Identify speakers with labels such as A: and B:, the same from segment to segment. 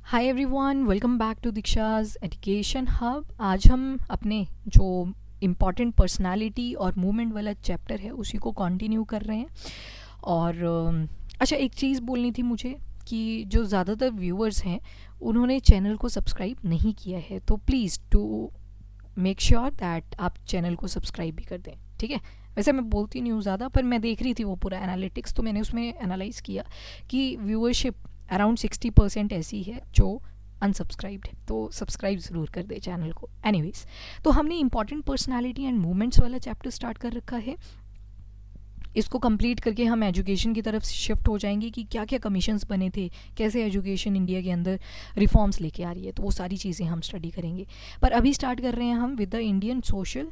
A: Hi everyone, welcome back to Diksha's education hub. आज हम अपने जो इम्पॉर्टेंट पर्सनालिटी और मूवमेंट वाला चैप्टर है उसी को कंटिन्यू कर रहे हैं। और अच्छा, एक चीज़ बोलनी थी मुझे कि जो ज़्यादातर व्यूअर्स हैं उन्होंने चैनल को सब्सक्राइब नहीं किया है, तो please to make sure that आप चैनल को सब्सक्राइब भी कर दें, ठीक है। वैसे मैं बोलती नहीं हूँ ज़्यादा, पर मैं देख रही थी वो पूरा एनालिटिक्स, तो मैंने उसमें एनालाइज़ किया कि व्यूअरशिप अराउंड 60% ऐसी है जो अनसब्सक्राइब्ड है, तो सब्सक्राइब ज़रूर कर दे चैनल को। एनीवेज, तो हमने इंपॉर्टेंट पर्सनालिटी एंड मूवमेंट्स वाला चैप्टर स्टार्ट कर रखा है। इसको कंप्लीट करके हम एजुकेशन की तरफ शिफ्ट हो जाएंगे कि क्या क्या कमीशंस बने थे, कैसे एजुकेशन इंडिया के अंदर रिफॉर्म्स लेके आ रही है, तो वो सारी चीज़ें हम स्टडी करेंगे। पर अभी स्टार्ट कर रहे हैं हम with the Indian social,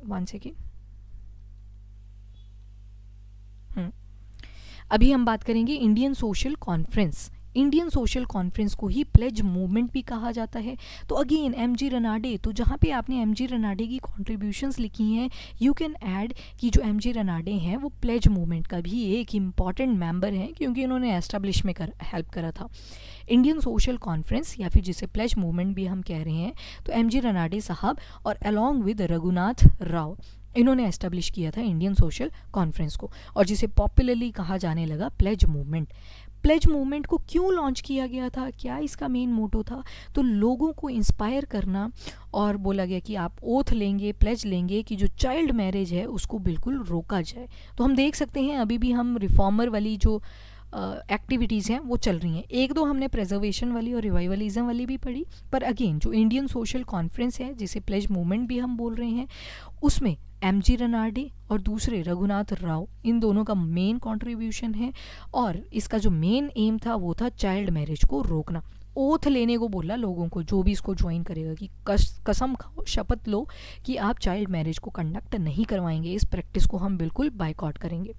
A: one second, अभी हम बात करेंगे Indian social conference. Indian social conference को ही प्लेज मूवमेंट भी कहा जाता है। तो अगेन एमजी रनाडे, तो जहाँ पे आपने एमजी रनाडे की कॉन्ट्रीब्यूशंस लिखी हैं, यू कैन ऐड कि जो एमजी रनाडे हैं वो प्लेज मूवमेंट का भी एक इम्पॉर्टेंट मेंबर हैं, क्योंकि उन्होंने एस्टेब्लिश में हेल्प करा था इंडियन सोशल कॉन्फ्रेंस, या फिर जिसे प्लेज मूवमेंट भी हम कह रहे हैं। तो एमजी रनाडे साहब और अलॉन्ग विद रघुनाथ राव, इन्होंने एस्टेब्लिश किया था इंडियन सोशल कॉन्फ्रेंस को, और जिसे पॉपुलरली कहा जाने लगा प्लेज मूवमेंट। प्लेज मूवमेंट को क्यों लॉन्च किया गया था, क्या इसका मेन मोटो था? तो लोगों को इंस्पायर करना, और बोला गया कि आप ओथ लेंगे, प्लेज लेंगे कि जो चाइल्ड मैरिज है उसको बिल्कुल रोका जाए। तो हम देख सकते हैं अभी भी हम रिफॉर्मर वाली जो एक्टिविटीज़ हैं वो चल रही हैं। एक दो हमने प्रेजर्वेशन वाली और रिवाइवलिज्म वाली भी पढ़ी, पर अगेन जो इंडियन सोशल कॉन्फ्रेंस है, जिसे प्लेज मूवमेंट भी हम बोल रहे हैं, उसमें एमजी रनाडे और दूसरे रघुनाथ राव, इन दोनों का मेन कंट्रीब्यूशन है। और इसका जो मेन एम था वो था चाइल्ड मैरिज को रोकना। ओथ लेने को बोला लोगों को, जो भी इसको ज्वाइन करेगा, कि कसम खाओ, शपथ लो कि आप चाइल्ड मैरिज को कंडक्ट नहीं करवाएंगे, इस प्रैक्टिस को हम बिल्कुल बाइकआउट करेंगे।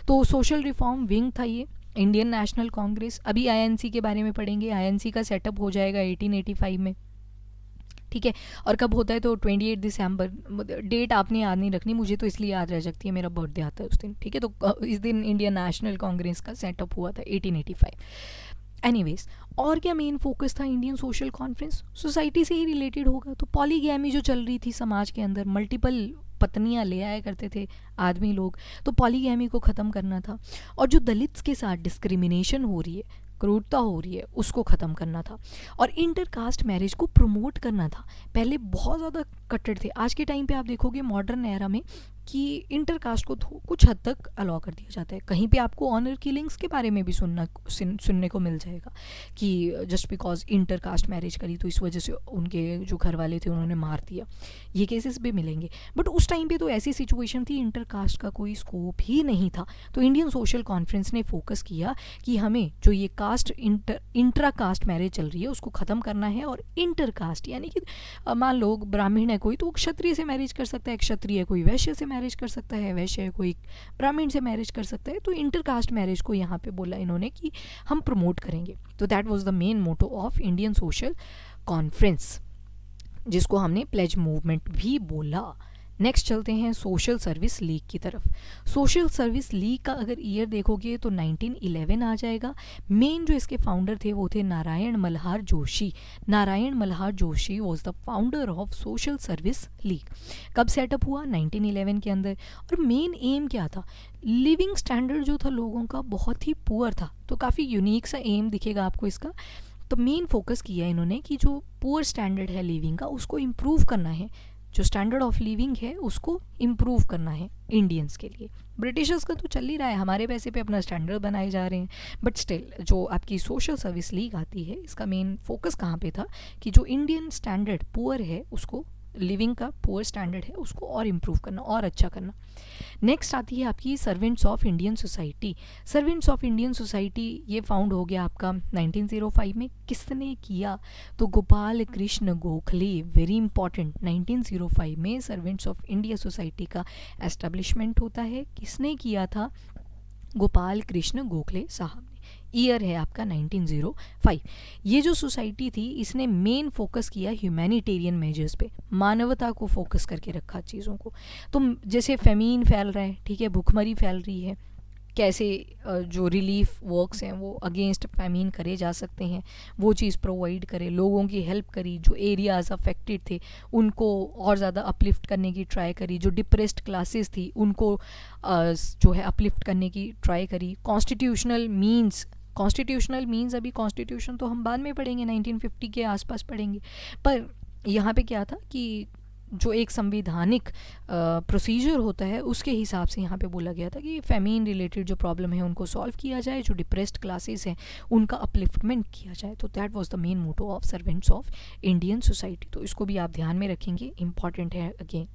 A: तो सोशल रिफॉर्म विंग था ये इंडियन नेशनल कांग्रेस। अभी आईएनसी के बारे में पढ़ेंगे। आईएनसी का सेटअप हो जाएगा 1885 में, ठीक है। और कब होता है? तो 28 दिसंबर, डेट आपने याद नहीं रखनी, मुझे तो इसलिए याद रह सकती है, मेरा बर्थडे आता है उस दिन, ठीक है। तो इस दिन इंडियन नेशनल कांग्रेस का सेटअप हुआ था 1885। एनीवेज, और क्या मेन फोकस था इंडियन सोशल कॉन्फ्रेंस? सोसाइटी से ही रिलेटेड होगा। तो पॉलीगैमी जो चल रही थी समाज के अंदर, मल्टीपल पत्नियां ले आया करते थे आदमी लोग, तो पॉलीगैमी को ख़त्म करना था। और जो दलित्स के साथ डिस्क्रिमिनेशन हो रही है, क्रूरता हो रही है, उसको ख़त्म करना था। और इंटरकास्ट मैरिज को प्रमोट करना था। पहले बहुत ज़्यादा कट्टर थे। आज के टाइम पे आप देखोगे मॉडर्न एरा में कि इंटरकास्ट को कुछ हद तक अलाउ कर दिया जाता है। कहीं पे आपको ऑनर किलिंग्स के बारे में भी सुनने को मिल जाएगा कि जस्ट बिकॉज इंटरकास्ट मैरिज करी तो इस वजह से उनके जो घर वाले थे उन्होंने मार दिया, ये केसेस भी मिलेंगे। बट उस टाइम पे तो ऐसी सिचुएशन थी, इंटरकास्ट का कोई स्कोप ही नहीं था। तो इंडियन सोशल कॉन्फ्रेंस ने फोकस किया कि हमें जो ये कास्ट इंट्रा कास्ट मैरिज चल रही है उसको ख़त्म करना है। और इंटरकास्ट यानी कि मान लो ब्राह्मण है कोई, तो क्षत्रिय से मैरिज कर सकता है, क्षत्रिय कोई वैश्य से मैरिज कर सकता है, वैश्य कोई ब्राह्मण से मैरिज कर सकता है। तो इंटरकास्ट मैरिज को यहाँ पे बोला इन्होंने कि हम प्रमोट करेंगे। तो that was the main motto of Indian social conference, जिसको हमने प्लेज मूवमेंट भी बोला। नेक्स्ट चलते हैं सोशल सर्विस लीग की तरफ। सोशल सर्विस लीग का अगर ईयर देखोगे तो 1911 आ जाएगा। मेन जो इसके फाउंडर थे वो थे Narayan Malhar Joshi. Narayan Malhar Joshi was the founder of social service league. कब सेटअप हुआ? 1911 के अंदर। और मेन एम क्या था? लिविंग स्टैंडर्ड जो था लोगों का बहुत ही पुअर था, तो काफ़ी यूनिक सा एम दिखेगा आपको इसका। तो मेन फोकस किया इन्होंने कि जो पुअर स्टैंडर्ड है लिविंग का उसको इम्प्रूव करना है, जो स्टैंडर्ड ऑफ लिविंग है उसको इम्प्रूव करना है इंडियंस के लिए। ब्रिटिशर्स का तो चल ही रहा है, हमारे पैसे पे अपना स्टैंडर्ड बनाए जा रहे हैं, बट स्टिल जो आपकी सोशल सर्विस लीग आती है, इसका मेन फोकस कहाँ पे था कि जो इंडियन स्टैंडर्ड पुअर है उसको, लिविंग का पुअर स्टैंडर्ड है उसको और इम्प्रूव करना और अच्छा करना। नेक्स्ट आती है आपकी servants of Indian society. Servants of Indian society ये फाउंड हो गया आपका 1905 में। किसने किया? तो गोपाल कृष्ण गोखले, वेरी इंपॉर्टेंट। 1905 में सर्वेंट्स ऑफ इंडिया सोसाइटी का एस्टेब्लिशमेंट होता है। किसने किया था? गोपाल कृष्ण गोखले साहब ने। ईयर है आपका 1905। ये जो सोसाइटी थी इसने मेन फोकस किया ह्यूमैनिटेरियन मेजर्स पे, मानवता को फोकस करके रखा चीज़ों को। तो जैसे फेमीन फैल रहा है, ठीक है, भूखमरी फैल रही है, कैसे जो रिलीफ वर्क्स हैं वो अगेंस्ट फैमिन करे जा सकते हैं, वो चीज़ प्रोवाइड करे, लोगों की हेल्प करी, जो एरियाज़ अफेक्टेड थे उनको और ज़्यादा अपलिफ्ट करने की ट्राई करी, जो डिप्रेस्ड क्लासेस थी उनको जो है अपलिफ्ट करने की ट्राई करी। कॉन्स्टिट्यूशनल मीन्स अभी कॉन्स्टिट्यूशन तो हम बाद में पढ़ेंगे, 1950 के आसपास पढ़ेंगे, पर यहाँ पे क्या था कि जो एक संवैधानिक प्रोसीजर होता है उसके हिसाब से यहाँ पे बोला गया था कि फेमिन रिलेटेड जो प्रॉब्लम है उनको सॉल्व किया जाए, जो डिप्रेस्ड क्लासेस हैं उनका अपलिफ्टमेंट किया जाए। तो that was the main motto of servants of Indian society. तो इसको भी आप ध्यान में रखेंगे, इंपॉर्टेंट है again.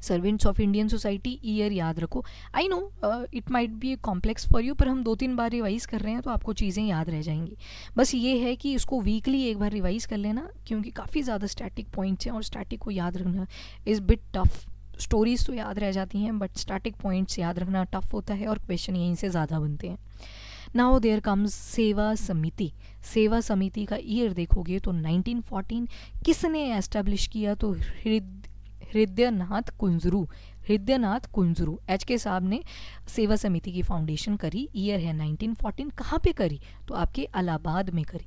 A: Servants of Indian society year याद रखो। I know it might be complex for you, पर हम 2-3 बार रिवाइज़ कर रहे हैं तो आपको चीज़ें याद रह जाएंगी। बस ये है कि इसको वीकली एक बार रिवाइज़ कर लेना, क्योंकि काफ़ी ज़्यादा स्टैटिक पॉइंट्स हैं और स्टैटिक को याद रखना इज़ बिट टफ। स्टोरीज तो याद रह जाती हैं बट स्टैटिक पॉइंट्स याद रखना टफ होता है और क्वेश्चन यहीं से ज़्यादा बनते हैं। नाउ देयर कम्स सेवा समिति। सेवा समिति का ईयर देखोगे तो 1914। किसने एस्टेब्लिश किया? तो हृदयनाथ कुंजरू एच के साहब ने सेवा समिति की फाउंडेशन करी। ईयर है 1914। कहाँ पे करी? तो आपके इलाहाबाद में करी।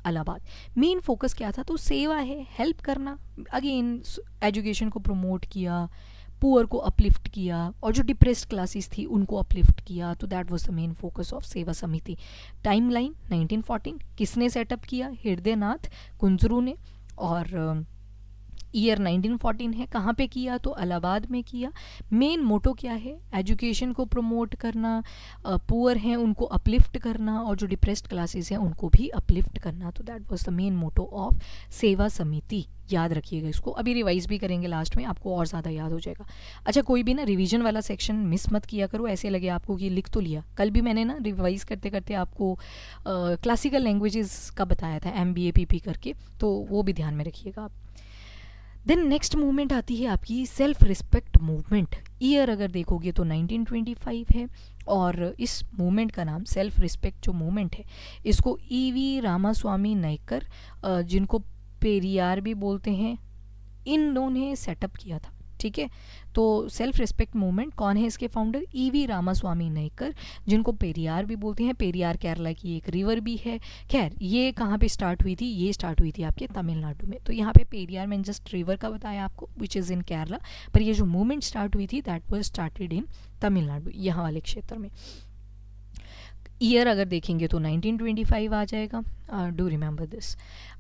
A: इलाहाबाद मेन फोकस क्या था? तो सेवा है, हेल्प करना, अगेन एजुकेशन को प्रमोट किया, पुअर को अपलिफ्ट किया और जो डिप्रेस्ड क्लासेस थी उनको अपलिफ्ट किया। तो that was the main focus of Seva समिति। टाइमलाइन 1914। किसने सेटअप किया? हृदयनाथ कुंजरू ने। और ईयर 1914 है। कहाँ पे किया? तो इलाहाबाद में किया। मेन मोटो क्या है? एजुकेशन को प्रमोट करना, पुअर हैं उनको अपलिफ्ट करना और जो डिप्रेस्ड क्लासेस हैं उनको भी अपलिफ्ट करना। तो that was the main motto of Seva Samiti. याद रखिएगा इसको, अभी रिवाइज भी करेंगे लास्ट में, आपको और ज़्यादा याद हो जाएगा। अच्छा, कोई भी ना रिवीजन वाला सेक्शन मिस मत किया करो, ऐसे लगे आपको कि लिख तो लिया। कल भी मैंने ना रिवाइज करते करते आपको क्लासिकल लैंग्वेजेस का बताया था, MBA PP करके, तो वो भी ध्यान में रखिएगा आप। देन नेक्स्ट मूवमेंट आती है आपकी सेल्फ रिस्पेक्ट मूवमेंट। ईयर अगर देखोगे तो 1925 है और इस मूवमेंट का नाम सेल्फ रिस्पेक्ट जो मूवमेंट है इसको EV रामास्वामी नायकर, जिनको पेरियार भी बोलते हैं, इन्होंने सेटअप किया था। ठीक है, तो सेल्फ रिस्पेक्ट मूवमेंट कौन है इसके फाउंडर? EV रामास्वामी नायकर, जिनको पेरियार भी बोलते हैं। पेरियार केरला की एक रिवर भी है। खैर, ये कहाँ पे स्टार्ट हुई थी? ये स्टार्ट हुई थी आपके तमिलनाडु में। तो यहाँ पे पेरियार मैंने जस्ट रिवर का बताया आपको, विच इज़ इन केरला, पर ये जो मूवमेंट स्टार्ट हुई थी that was started in Tamil Nadu, यहाँ वाले क्षेत्र में। ईयर अगर देखेंगे तो 1925 आ जाएगा। Do remember this.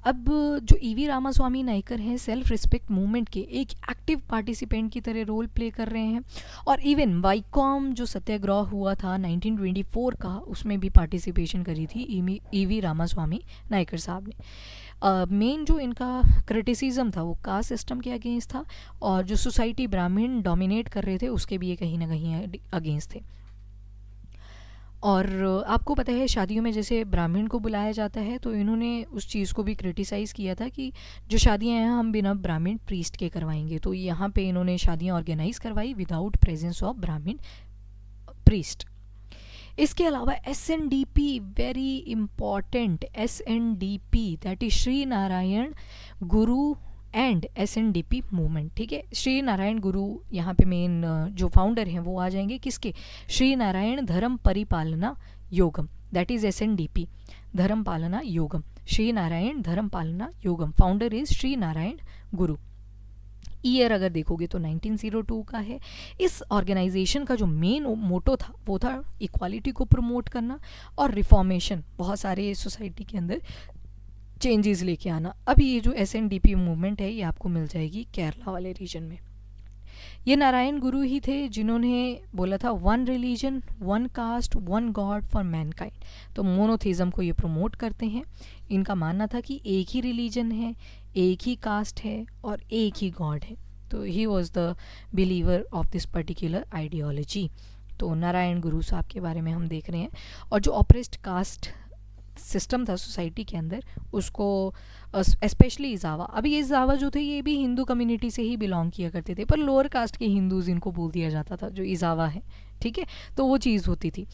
A: अब जो EV रामास्वामी नायकर हैं सेल्फ रिस्पेक्ट मूवमेंट के एक एक्टिव पार्टिसिपेंट की तरह रोल प्ले कर रहे हैं और इवन वाइकॉम जो सत्याग्रह हुआ था 1924 का, उसमें भी पार्टिसिपेशन करी थी EV रामास्वामी नायकर साहब ने। मेन जो इनका क्रिटिसिज्म था वो कास्ट सिस्टम के अगेंस्ट था और जो सोसाइटी ब्राह्मण डोमिनेट कर रहे थे उसके भी ये कहीं ना कहीं अगेंस्ट थे। और आपको पता है शादियों में जैसे ब्राह्मण को बुलाया जाता है, तो इन्होंने उस चीज़ को भी क्रिटिसाइज़ किया था कि जो शादियां हैं हम बिना ब्राह्मण प्रीस्ट के करवाएंगे। तो यहाँ पे इन्होंने शादियां ऑर्गेनाइज करवाई विदाउट प्रेजेंस ऑफ ब्राह्मण प्रीस्ट। इसके अलावा SNDP, very important, SNDP that is Shri Narayan Guru and SNDP movement. ठीक है, श्री नारायण गुरु यहाँ पे मेन जो फाउंडर हैं वो आ जाएंगे। किसके? श्री नारायण धर्म परिपालना योगम, दैट इज SNDP, धर्म पालना योगम। श्री नारायण धर्म पालना योगम, founder is Shri Narayan Guru. Year अगर देखोगे तो 1902 का है। इस ऑर्गेनाइजेशन का जो मेन मोटो था वो था इक्वालिटी को प्रमोट करना और रिफॉर्मेशन, बहुत सारे सोसाइटी के अंदर चेंजेस लेके आना। अब ये जो SNDP मूवमेंट है ये आपको मिल जाएगी केरला वाले रीजन में। ये नारायण गुरु ही थे जिन्होंने बोला था 1 religion 1 caste 1 god for mankind. तो मोनोथेज़म को ये प्रमोट करते हैं। इनका मानना था कि एक ही रिलीजन है, एक ही कास्ट है और एक ही गॉड है। तो he was the believer of this particular ideology. तो नारायण गुरु साहब के बारे में हम देख रहे हैं। और जो ऑप्रेस्ड कास्ट सिस्टम था सोसाइटी के अंदर उसको स्पेशली इजावा, अभी ये इजावा जो थे ये भी हिंदू कम्युनिटी से ही बिलोंग किया करते थे, पर लोअर कास्ट के हिंदूज इनको बोल दिया जाता था जो इजावा है। ठीक है, तो वो चीज़ होती थी।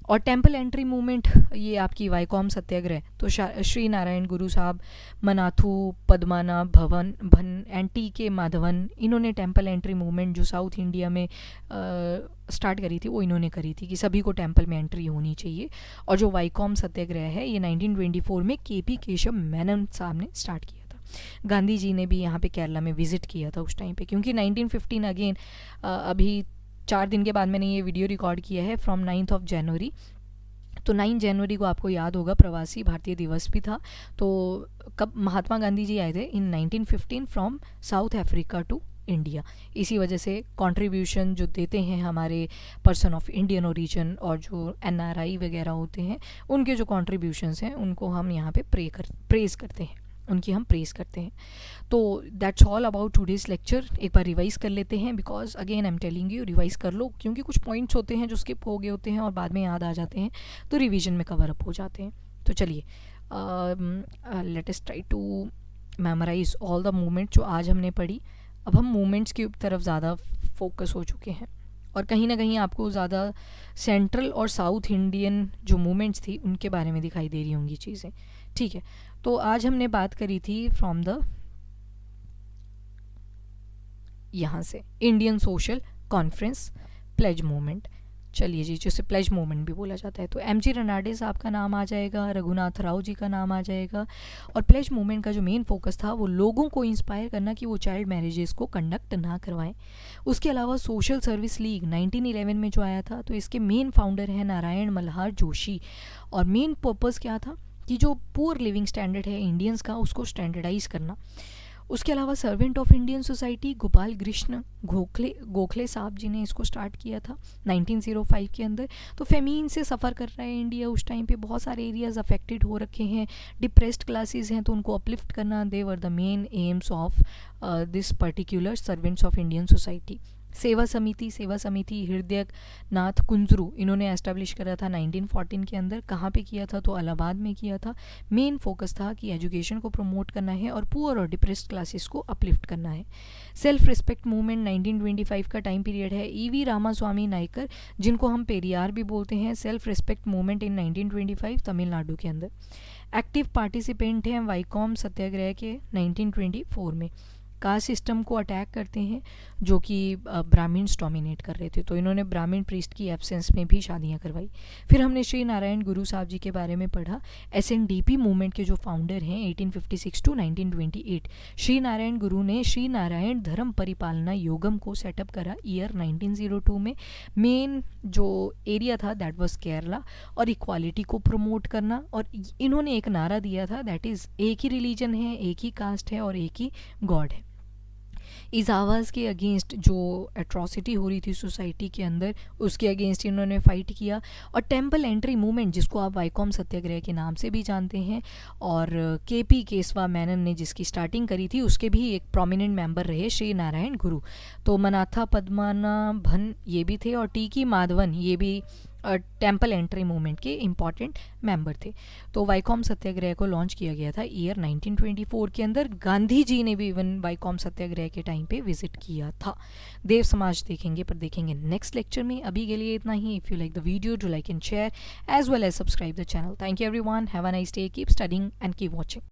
A: और टेम्पल एंट्री मूवमेंट, ये आपकी वाईकॉम सत्याग्रह, तो श्री नारायण गुरु साहब, मनाथू पद्मनाभ भवन भन एंड टी के माधवन, इन्होंने टेम्पल एंट्री मूवमेंट जो साउथ इंडिया में स्टार्ट करी थी वो इन्होंने करी थी कि सभी को टेम्पल में एंट्री होनी चाहिए। और जो वाईकॉम सत्याग्रह है ये 1924 में केपी केशव मेनन साहब ने स्टार्ट किया था। गांधी जी ने भी यहाँ पे केरला में विजिट किया था उस टाइम पे, क्योंकि 1915 अगेन अभी 4 दिन के बाद मैंने ये वीडियो रिकॉर्ड किया है फ्रॉम 9th ऑफ जनवरी। तो 9 जनवरी को आपको याद होगा प्रवासी भारतीय दिवस भी था। तो कब महात्मा गांधी जी आए थे in 1915 from South Africa to India. इसी वजह से कंट्रीब्यूशन जो देते हैं हमारे पर्सन ऑफ इंडियन ओरिजिन और जो NRI वगैरह होते हैं, उनके जो कंट्रीब्यूशंस हैं उनको हम यहाँ पे प्रेज़ करते हैं, उनकी हम प्रेज़ करते हैं। तो that's all about today's lecture. एक बार रिवाइज़ कर लेते हैं, because again I am telling you revise कर लो, क्योंकि कुछ पॉइंट्स होते हैं जो स्किप हो गए होते हैं और बाद में याद आ जाते हैं, तो रिवीजन में कवर अप हो जाते हैं। तो चलिए let us try to memorise all the movement जो आज हमने पढ़ी। अब हम मूवमेंट्स की तरफ ज़्यादा फोकस हो चुके हैं और कहीं ना कहीं आपको ज़्यादा सेंट्रल और साउथ इंडियन जो मूवमेंट्स थी उनके बारे में दिखाई दे रही होंगी चीज़ें। ठीक है, तो आज हमने बात करी थी फ्रॉम द यहाँ से Indian social conference pledge movement. चलिए जी, जिसे प्लेज मूवमेंट भी बोला जाता है, तो MG रनाडे साहब का नाम आ जाएगा, रघुनाथ राव जी का नाम आ जाएगा। और प्लेज मूवमेंट का जो मेन फोकस था वो लोगों को इंस्पायर करना कि वो चाइल्ड मैरिजेस को कंडक्ट ना करवाएं। उसके अलावा सोशल सर्विस लीग 1911 में जो आया था, तो इसके मेन फाउंडर हैं नारायण मल्हार जोशी। और मेन पर्पज़ क्या था कि जो पुअर लिविंग स्टैंडर्ड है इंडियंस का उसको स्टैंडर्डाइज करना। उसके अलावा servant of Indian society Gopal Krishna Gokhale साहब जी ने इसको स्टार्ट किया था 1905 के अंदर। तो फेमीन से सफ़र कर रहा है इंडिया उस टाइम पे, बहुत सारे एरियाज अफेक्टेड हो रखे हैं, डिप्रेस्ड क्लासेस हैं, तो उनको अपलिफ्ट करना, they were the main aims of this particular servants of Indian society. Seva Samiti हृदय नाथ कुंजरू इन्होंने एस्टेब्लिश करा था 1914 के अंदर। कहाँ पे किया था? तो इलाहाबाद में किया था। मेन फोकस था कि एजुकेशन को प्रमोट करना है और पुअर और डिप्रेस्ड क्लासेस को अपलिफ्ट करना है। सेल्फ रिस्पेक्ट मूवमेंट 1925 का टाइम पीरियड है। EV रामास्वामी नायकर, जिनको हम पेरियार भी बोलते हैं, self respect movement in 1925 Tamil Nadu के अंदर। एक्टिव पार्टिसिपेंट हैं वाईकॉम सत्याग्रह के 1924 में। कास्ट सिस्टम को अटैक करते हैं जो कि ब्राह्मण्स डोमिनेट कर रहे थे, तो इन्होंने ब्राह्मण प्रीस्ट की एब्सेंस में भी शादियां करवाई। फिर हमने श्री नारायण गुरु साहब जी के बारे में पढ़ा। SNDP मूवमेंट के जो फाउंडर हैं 1856 टू 1928, श्री नारायण गुरु ने श्री नारायण धर्म परिपालना योगम को सेटअप करा ईयर 1902 में। मेन जो एरिया था दैट वाज केरला, और इक्वालिटी को प्रमोट करना। और इन्होंने एक नारा दिया था, दैट इज़ एक ही रिलीजन है, एक ही कास्ट है और एक ही गॉड है। इस आवाज़ के अगेंस्ट जो एट्रॉसिटी हो रही थी सोसाइटी के अंदर, उसके अगेंस्ट इन्होंने फाइट किया। और टेम्पल एंट्री मूवमेंट, जिसको आप वाईकॉम सत्याग्रह के नाम से भी जानते हैं, और KP केशवा मेनन ने जिसकी स्टार्टिंग करी थी, उसके भी एक प्रोमिनेंट मेंबर रहे श्री नारायण गुरु। तो मनाथा पद्मनाभन ये भी थे, और TK माधवन ये भी टेम्पल एंट्री मूवमेंट के इम्पॉर्टेंट मेंबर थे। तो वाईकॉम सत्याग्रह को लॉन्च किया गया था ईयर 1924 के अंदर। गांधी जी ने भी इवन वाईकॉम सत्याग्रह के टाइम पे विजिट किया था। देव समाज देखेंगे, पर देखेंगे नेक्स्ट लेक्चर में। अभी के लिए इतना ही। If you like the video, do like and share as well as subscribe the channel. Thank you everyone, have a nice day, keep studying and keep watching.